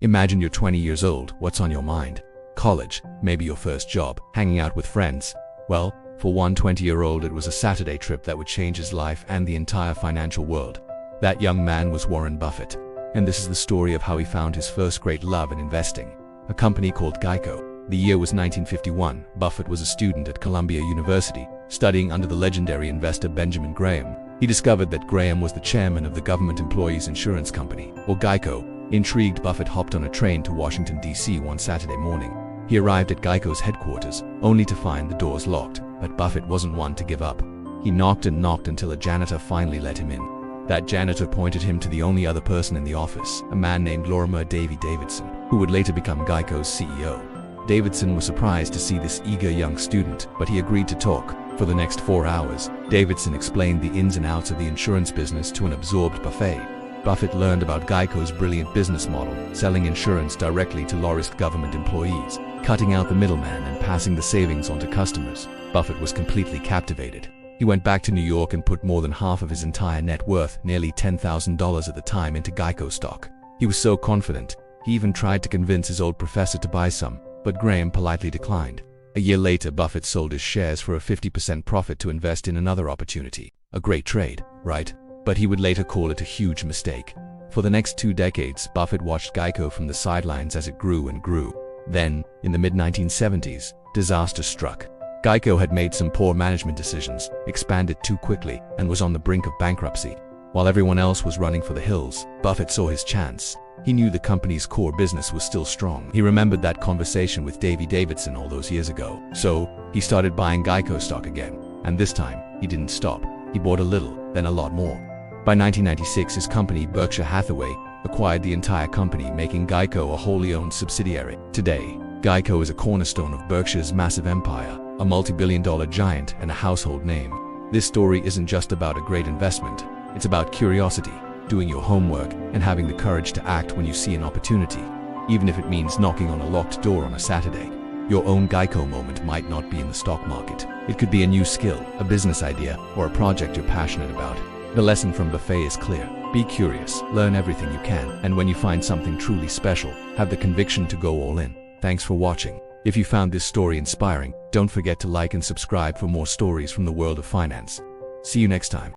Imagine you're 20 years old, what's on your mind? College, maybe your first job, hanging out with friends. Well, for one 20-year-old it was a Saturday trip that would change his life and the entire financial world. That young man was Warren Buffett. And this is the story of how he found his first great love in investing, a company called Geico. The year was 1951. Buffett was a student at Columbia University, studying under the legendary investor Benjamin Graham. He discovered that Graham was the chairman of the Government Employees Insurance Company, or Geico. Intrigued, Buffett hopped on a train to Washington, D.C. one Saturday morning. He arrived at Geico's headquarters, only to find the doors locked. But Buffett wasn't one to give up. He knocked and knocked until a janitor finally let him in. That janitor pointed him to the only other person in the office, a man named Lorimer Davy Davidson, who would later become Geico's CEO. Davidson was surprised to see this eager young student, but he agreed to talk. For the next 4 hours, Davidson explained the ins and outs of the insurance business to an absorbed Buffett. Buffett learned about Geico's brilliant business model, selling insurance directly to low-risk government employees, cutting out the middleman and passing the savings on to customers. Buffett was completely captivated. He went back to New York and put more than half of his entire net worth, nearly $10,000 at the time, into Geico stock. He was so confident, he even tried to convince his old professor to buy some, but Graham politely declined. A year later, Buffett sold his shares for a 50% profit to invest in another opportunity. A great trade, right? But he would later call it a huge mistake. For the next 2 decades, Buffett watched Geico from the sidelines as it grew and grew. Then, in the mid-1970s, disaster struck. Geico had made some poor management decisions, expanded too quickly, and was on the brink of bankruptcy. While everyone else was running for the hills, Buffett saw his chance. He knew the company's core business was still strong. He remembered that conversation with Davy Davidson all those years ago. So, he started buying Geico stock again. And this time, he didn't stop. He bought a little, then a lot more. By 1996, his company, Berkshire Hathaway, acquired the entire company, making Geico a wholly owned subsidiary. Today, Geico is a cornerstone of Berkshire's massive empire, a multi-billion-dollar giant and a household name. This story isn't just about a great investment. It's about curiosity, doing your homework, and having the courage to act when you see an opportunity, even if it means knocking on a locked door on a Saturday. Your own Geico moment might not be in the stock market. It could be a new skill, a business idea, or a project you're passionate about. The lesson from Buffett is clear. Be curious, learn everything you can, and when you find something truly special, have the conviction to go all in. Thanks for watching. If you found this story inspiring, don't forget to like and subscribe for more stories from the world of finance. See you next time.